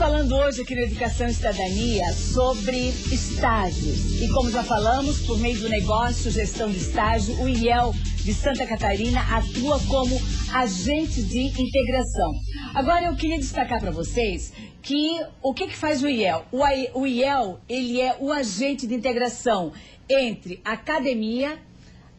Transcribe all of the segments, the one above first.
falando hoje aqui na Educação e Cidadania sobre estágios. E como já falamos, por meio do negócio Gestão de Estágio, o IEL de Santa Catarina atua como agente de integração. Agora eu queria destacar para vocês que o que faz o IEL? O IEL, ele é o agente de integração entre a academia,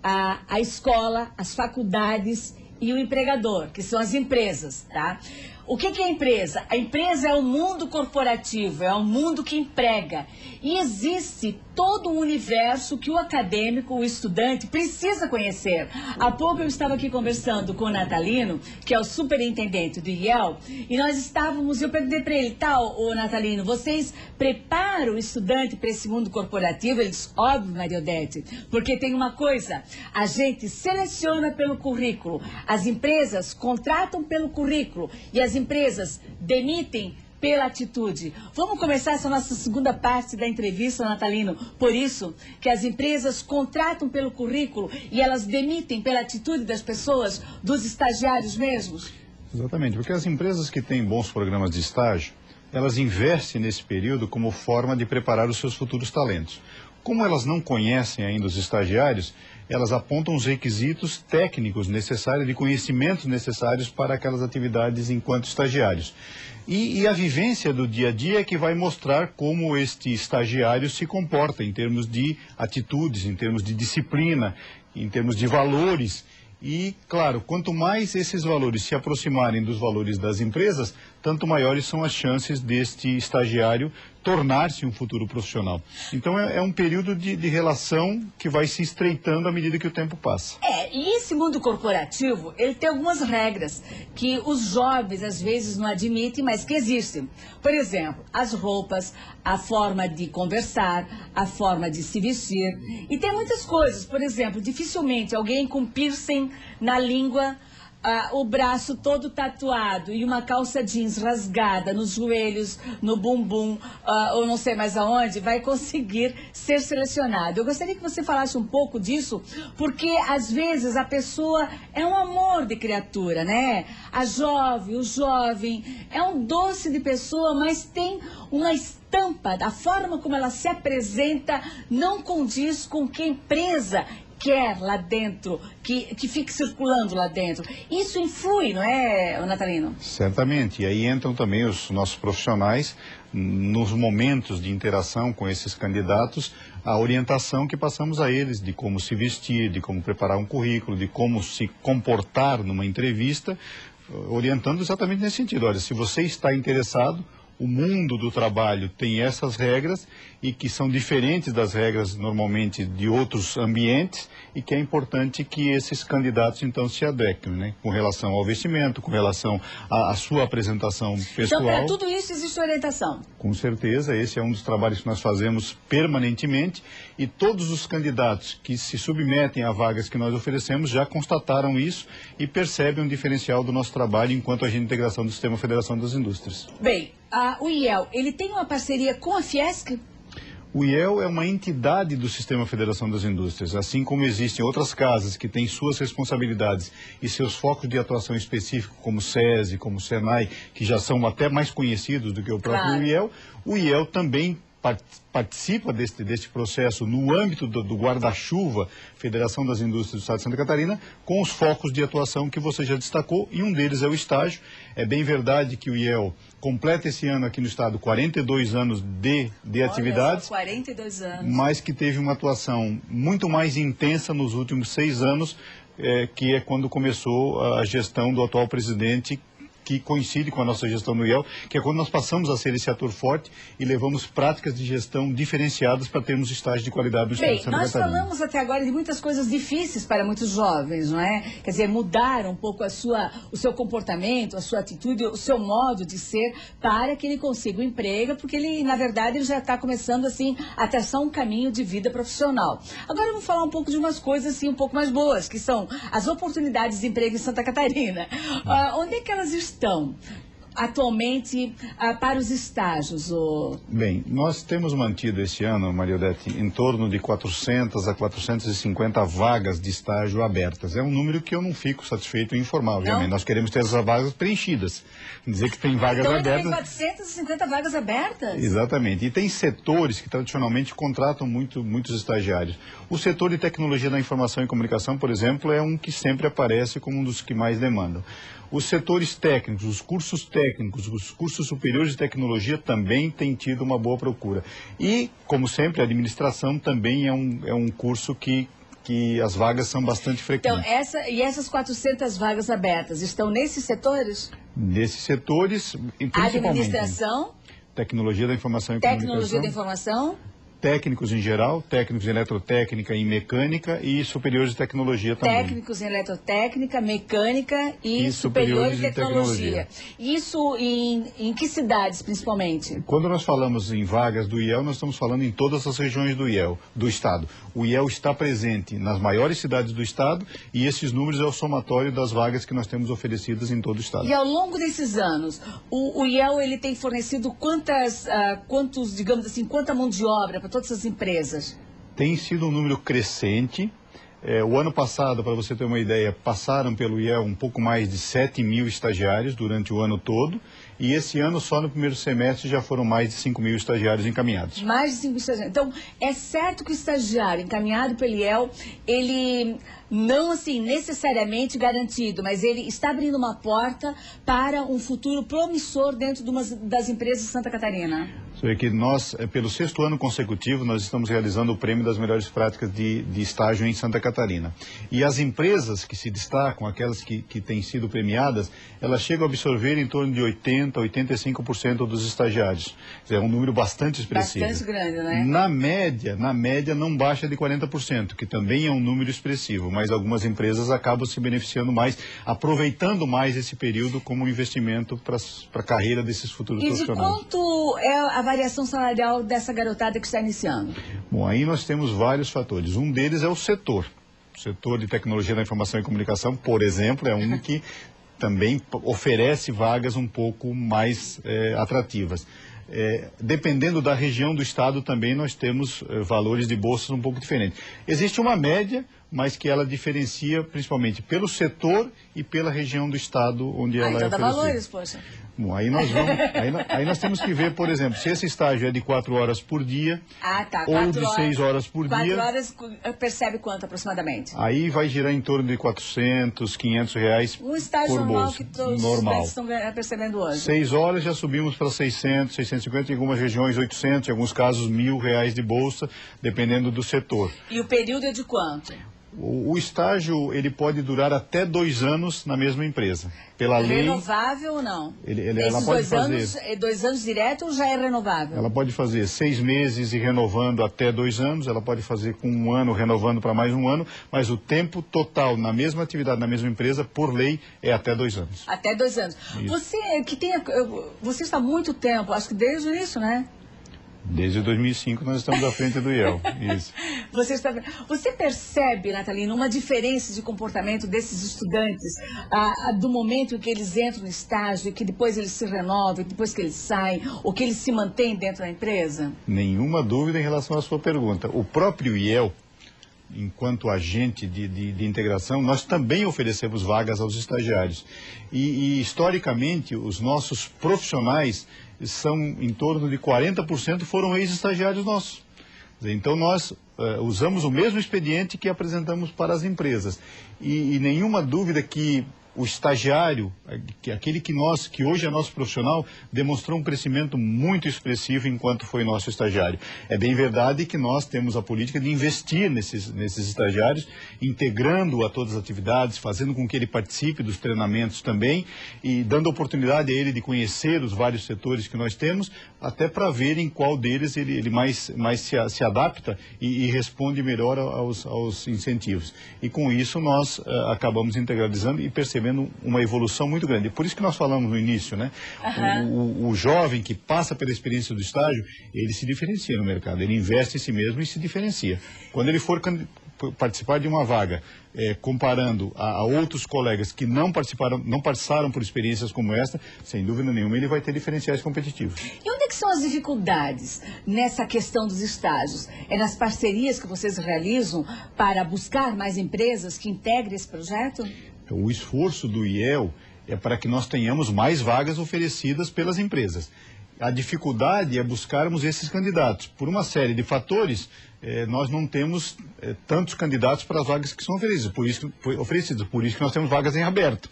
a escola, as faculdades e o empregador, que são as empresas, tá? O que é a empresa? A empresa é o mundo corporativo, é o mundo que emprega. E existe todo um universo que o acadêmico, o estudante, precisa conhecer. Há pouco eu estava aqui conversando com o Natalino, que é o superintendente do IEL, e nós estávamos, eu perguntei para ele, ô Natalino, vocês preparam o estudante para esse mundo corporativo? Ele disse, óbvio, Maria Odete, porque tem uma coisa, a gente seleciona pelo currículo, as empresas contratam pelo currículo e as empresas demitem pela atitude. Vamos começar essa nossa segunda parte da entrevista, Natalino. Por isso que as empresas contratam pelo currículo e elas demitem pela atitude das pessoas, dos estagiários mesmos? Exatamente, porque as empresas que têm bons programas de estágio, elas investem nesse período como forma de preparar os seus futuros talentos. Como elas não conhecem ainda os estagiários, elas apontam os requisitos técnicos necessários, de conhecimentos necessários para aquelas atividades enquanto estagiários. E a vivência do dia a dia é que vai mostrar como este estagiário se comporta em termos de atitudes, em termos de disciplina, em termos de valores. E, claro, quanto mais esses valores se aproximarem dos valores das empresas, tanto maiores são as chances deste estagiário tornar-se um futuro profissional. Então é um período de relação que vai se estreitando à medida que o tempo passa. E esse mundo corporativo, ele tem algumas regras que os jovens às vezes não admitem, mas que existem. Por exemplo, as roupas, a forma de conversar, a forma de se vestir. E tem muitas coisas, por exemplo, dificilmente alguém com piercing na língua, o braço todo tatuado e uma calça jeans rasgada nos joelhos, no bumbum, ou não sei mais aonde, vai conseguir ser selecionado. Eu gostaria que você falasse um pouco disso, porque às vezes a pessoa é um amor de criatura, né? O jovem, é um doce de pessoa, mas tem uma estampa, a forma como ela se apresenta não condiz com o que a empresa quer lá dentro, que fique circulando lá dentro. Isso influi, não é, Natalino? Certamente. E aí entram também os nossos profissionais, nos momentos de interação com esses candidatos, a orientação que passamos a eles de como se vestir, de como preparar um currículo, de como se comportar numa entrevista, orientando exatamente nesse sentido. Olha, se você está interessado, o mundo do trabalho tem essas regras e que são diferentes das regras normalmente de outros ambientes e que é importante que esses candidatos então se adequem, né? Com relação ao vestimento, com relação à sua apresentação pessoal. Então, para tudo isso existe orientação? Com certeza, esse é um dos trabalhos que nós fazemos permanentemente e todos os candidatos que se submetem a vagas que nós oferecemos já constataram isso e percebem um diferencial do nosso trabalho enquanto agente de integração do Sistema Federação das Indústrias. Bem, o IEL, ele tem uma parceria com a Fiesc? O IEL é uma entidade do Sistema Federação das Indústrias, assim como existem outras casas que têm suas responsabilidades e seus focos de atuação específicos, como o SESI, como o SENAI, que já são até mais conhecidos do que o próprio IEL. O IEL também participa deste processo no âmbito do guarda-chuva Federação das Indústrias do Estado de Santa Catarina, com os focos de atuação que você já destacou, e um deles é o estágio. É bem verdade que o IEL completa esse ano aqui no estado 42 anos de atividades, 42 anos. Mas que teve uma atuação muito mais intensa nos últimos 6 anos, que é quando começou a gestão do atual presidente, que coincide com a nossa gestão no IEL, que é quando nós passamos a ser esse ator forte e levamos práticas de gestão diferenciadas para termos estágio de qualidade no Estado de Santa Catarina. Nós falamos até agora de muitas coisas difíceis para muitos jovens, não é? Quer dizer, mudar um pouco o seu comportamento, a sua atitude, o seu modo de ser, para que ele consiga um emprego, porque ele, na verdade, ele já está começando, assim, a traçar um caminho de vida profissional. Agora vamos falar um pouco de umas coisas, assim, um pouco mais boas, que são as oportunidades de emprego em Santa Catarina. Onde é que elas estão? atualmente para os estágios? Bem, nós temos mantido esse ano, Maria Odete, em torno de 400 a 450 vagas de estágio abertas. É um número que eu não fico satisfeito em informar, obviamente. Nós queremos ter essas vagas preenchidas. Dizer que tem vagas então, abertas. Então, tem 450 vagas abertas? Exatamente. E tem setores que tradicionalmente contratam muitos estagiários. O setor de tecnologia da informação e comunicação, por exemplo, é um que sempre aparece como um dos que mais demandam. Os setores técnicos, os cursos superiores de tecnologia também têm tido uma boa procura. E, como sempre, a administração também é um curso que as vagas são bastante frequentes. Então, essas 400 vagas abertas estão nesses setores? Nesses setores, principalmente. Administração? Tecnologia da informação e comunicação. Tecnologia da informação. Técnicos em geral, técnicos em eletrotécnica e mecânica e superiores de tecnologia também. Técnicos em eletrotécnica, mecânica e superiores de tecnologia. Isso em que cidades, principalmente? Quando nós falamos em vagas do IEL, nós estamos falando em todas as regiões do Estado. O IEL está presente nas maiores cidades do Estado e esses números é o somatório das vagas que nós temos oferecidas em todo o Estado. E ao longo desses anos, o IEL ele tem fornecido quanta mão de obra para todas as empresas? Tem sido um número crescente. O ano passado, para você ter uma ideia, passaram pelo IEL um pouco mais de 7.000 estagiários durante o ano todo. E esse ano, só no primeiro semestre, já foram mais de 5.000 estagiários encaminhados. Mais de 5.000 estagiários. Então, é certo que o estagiário encaminhado pelo IEL, ele não, assim, necessariamente garantido, mas ele está abrindo uma porta para um futuro promissor dentro das empresas de Santa Catarina. É que nós, pelo 6º ano consecutivo, nós estamos realizando o prêmio das melhores práticas de estágio em Santa Catarina. E as empresas que se destacam, aquelas que têm sido premiadas, elas chegam a absorver em torno de 80% a 85% dos estagiários. É um número bastante expressivo. Bastante grande, né? Na média não baixa de 40%, que também é um número expressivo, mas algumas empresas acabam se beneficiando mais, aproveitando mais esse período como investimento para a carreira desses futuros profissionais. E de quanto é a variação salarial dessa garotada que está iniciando? Bom, aí nós temos vários fatores. Um deles é o setor. O setor de tecnologia da informação e comunicação, por exemplo, é um que também oferece vagas um pouco mais atrativas. Dependendo da região do estado também nós temos valores de bolsas um pouco diferentes. Existe uma média, mas que ela diferencia principalmente pelo setor e pela região do estado onde ela é oferecida. Dá valores, poxa. Bom, aí nós temos que ver, por exemplo, se esse estágio é de 4 horas por dia ou de 6 horas por dia. 4 horas percebe quanto aproximadamente? Aí vai girar em torno de 400, 500 reais um estágio por normal bolsa. Que todos normal. estão percebendo hoje. 6 horas já subimos para 600, 650, em algumas regiões 800, em alguns casos R$1.000 de bolsa, dependendo do setor. E o período é de quanto? O estágio, ele pode durar até 2 anos na mesma empresa. Pela lei... Renovável ou não? Ela pode fazer... 2 anos direto ou já é renovável? Ela pode fazer 6 meses e renovando até 2 anos. Ela pode fazer com 1 ano, renovando para mais 1 ano. Mas o tempo total na mesma atividade, na mesma empresa, por lei, é até 2 anos. Até 2 anos. Você está há muito tempo, acho que desde o início, né? Desde 2005 nós estamos à frente do IEL. Isso. Você percebe, Natalina, uma diferença de comportamento desses estudantes do momento em que eles entram no estágio, que depois eles se renovam, depois que eles saem, ou que eles se mantêm dentro da empresa? Nenhuma dúvida em relação à sua pergunta. O próprio IEL, enquanto agente de integração, nós também oferecemos vagas aos estagiários. E historicamente, os nossos profissionais são em torno de 40% foram ex-estagiários nossos. Então, nós usamos o mesmo expediente que apresentamos para as empresas. E nenhuma dúvida que o estagiário, aquele que hoje é nosso profissional, demonstrou um crescimento muito expressivo enquanto foi nosso estagiário. É bem verdade que nós temos a política de investir nesses estagiários, integrando a todas as atividades, fazendo com que ele participe dos treinamentos também e dando oportunidade a ele de conhecer os vários setores que nós temos, até para ver em qual deles ele mais se adapta e responde melhor aos incentivos. E com isso nós acabamos integralizando e percebendo uma evolução muito grande. Por isso que nós falamos no início, né? O jovem que passa pela experiência do estágio, ele se diferencia no mercado, ele investe em si mesmo e se diferencia. Quando ele for participar de uma vaga, comparando a outros colegas que não passaram por experiências como esta, sem dúvida nenhuma ele vai ter diferenciais competitivos. E onde é que são as dificuldades nessa questão dos estágios? É nas parcerias que vocês realizam para buscar mais empresas que integrem esse projeto? O esforço do IEL é para que nós tenhamos mais vagas oferecidas pelas empresas. A dificuldade é buscarmos esses candidatos. Por uma série de fatores, nós não temos tantos candidatos para as vagas que são oferecidas. Por isso que nós temos vagas em aberto.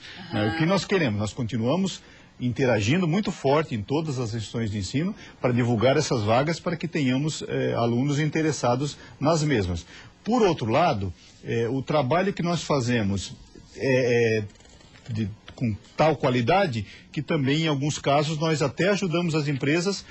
O que nós queremos? Nós continuamos interagindo muito forte em todas as instituições de ensino para divulgar essas vagas para que tenhamos alunos interessados nas mesmas. Por outro lado, o trabalho que nós fazemos com tal qualidade que também, em alguns casos, nós até ajudamos as empresas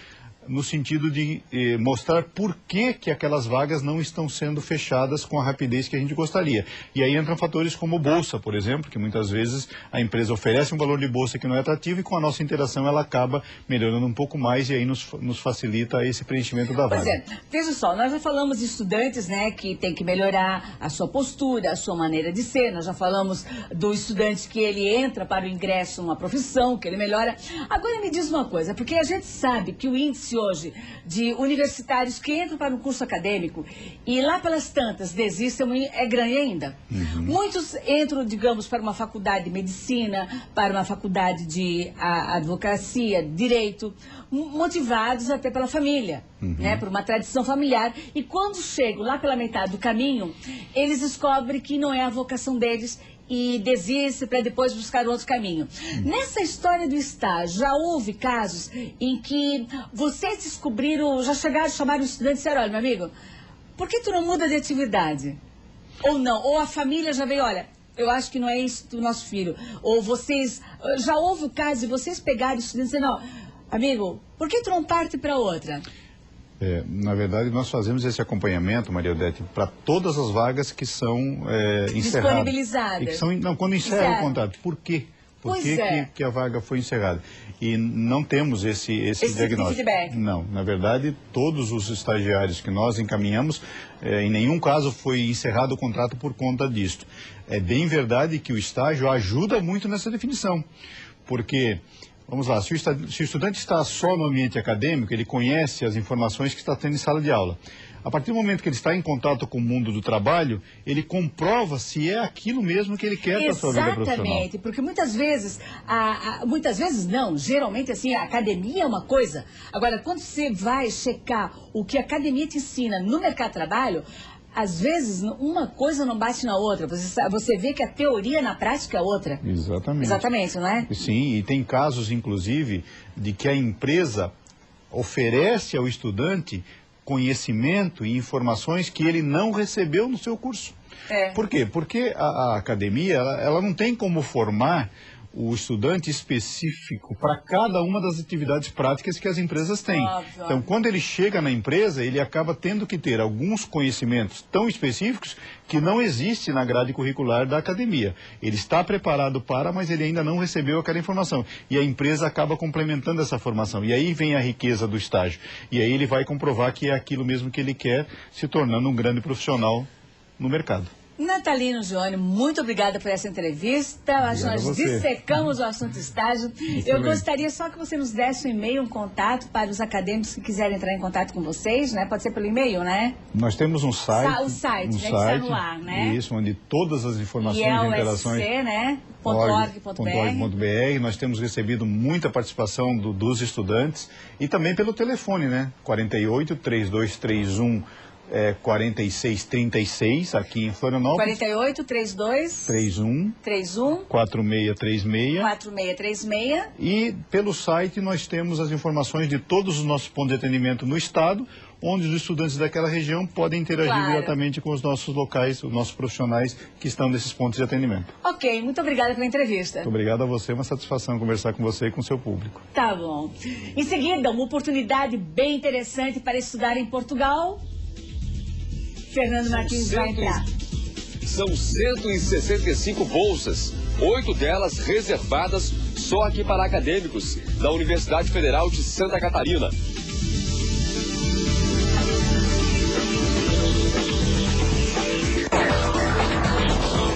no sentido de mostrar por que aquelas vagas não estão sendo fechadas com a rapidez que a gente gostaria. E aí entram fatores como bolsa, por exemplo, que muitas vezes a empresa oferece um valor de bolsa que não é atrativo e com a nossa interação ela acaba melhorando um pouco mais e aí nos facilita esse preenchimento da vaga. Pois é, veja só, nós já falamos de estudantes, né, que tem que melhorar a sua postura, a sua maneira de ser, nós já falamos do estudante que ele entra para o ingresso numa profissão, que ele melhora. Agora me diz uma coisa, porque a gente sabe que o índice hoje de universitários que entram para um curso acadêmico e lá pelas tantas desistem é grande ainda. Muitos entram, digamos, para uma faculdade de medicina, para uma faculdade de advocacia, direito, motivados até pela família, né, por uma tradição familiar. E quando chegam lá pela metade do caminho, eles descobrem que não é a vocação deles e desiste para depois buscar outro caminho. Nessa história do estágio, já houve casos em que vocês descobriram, já chegaram a chamar o estudante e disseram, olha, meu amigo, por que tu não muda de atividade? Ou não, ou a família já veio, olha, eu acho que não é isso do nosso filho. Ou vocês, já houve o caso de vocês pegarem o estudante e dizer, não, amigo, por que tu não parte para outra? Na verdade, nós fazemos esse acompanhamento, Maria Odete, para todas as vagas que são encerradas. Disponibilizadas. E que são, quando encerra o contrato. Por quê? Por que a vaga foi encerrada? E não temos esse diagnóstico. Feedback. Não, na verdade, todos os estagiários que nós encaminhamos, em nenhum caso foi encerrado o contrato por conta disto. É bem verdade que o estágio ajuda muito nessa definição, porque... Vamos lá, se o estudante está só no ambiente acadêmico, ele conhece as informações que está tendo em sala de aula. A partir do momento que ele está em contato com o mundo do trabalho, ele comprova se é aquilo mesmo que ele quer para a sua vida profissional. Exatamente, porque muitas vezes não, geralmente assim, a academia é uma coisa. Agora, quando você vai checar o que a academia te ensina no mercado de trabalho, às vezes, uma coisa não bate na outra. Você vê que a teoria na prática é outra. Exatamente. Exatamente, não é? Sim, e tem casos, inclusive, de que a empresa oferece ao estudante conhecimento e informações que ele não recebeu no seu curso. Por quê? Porque a academia, ela não tem como formar o estudante específico para cada uma das atividades práticas que as empresas têm. Óbvio. Então, quando ele chega na empresa, ele acaba tendo que ter alguns conhecimentos tão específicos que não existe na grade curricular da academia. Ele está preparado para, mas ele ainda não recebeu aquela informação. E a empresa acaba complementando essa formação. E aí vem a riqueza do estágio. E aí ele vai comprovar que é aquilo mesmo que ele quer, se tornando um grande profissional no mercado. Natalino Joane, muito obrigada por essa entrevista. Acho que nós dissecamos o assunto estágio. Eu gostaria só que você nos desse um e-mail, um contato para os acadêmicos que quiserem entrar em contato com vocês, né? Pode ser pelo e-mail, né? Nós temos um site. O site, que está no ar, né? Isso, onde todas as informações e interações... né? .org.br. Nós temos recebido muita participação dos estudantes e também pelo telefone, né? 48-3231 4636 aqui em Florianópolis. 48-32-31 4636. E pelo site nós temos as informações de todos os nossos pontos de atendimento no estado, onde os estudantes daquela região podem interagir diretamente com os nossos locais, os nossos profissionais que estão nesses pontos de atendimento. Ok, muito obrigada pela entrevista. Muito obrigado a você, uma satisfação conversar com você e com o seu público. Tá bom. Em seguida, uma oportunidade bem interessante para estudar em Portugal. Fernando Martins vai entrar. São 165 bolsas, 8 delas reservadas só aqui para acadêmicos da Universidade Federal de Santa Catarina.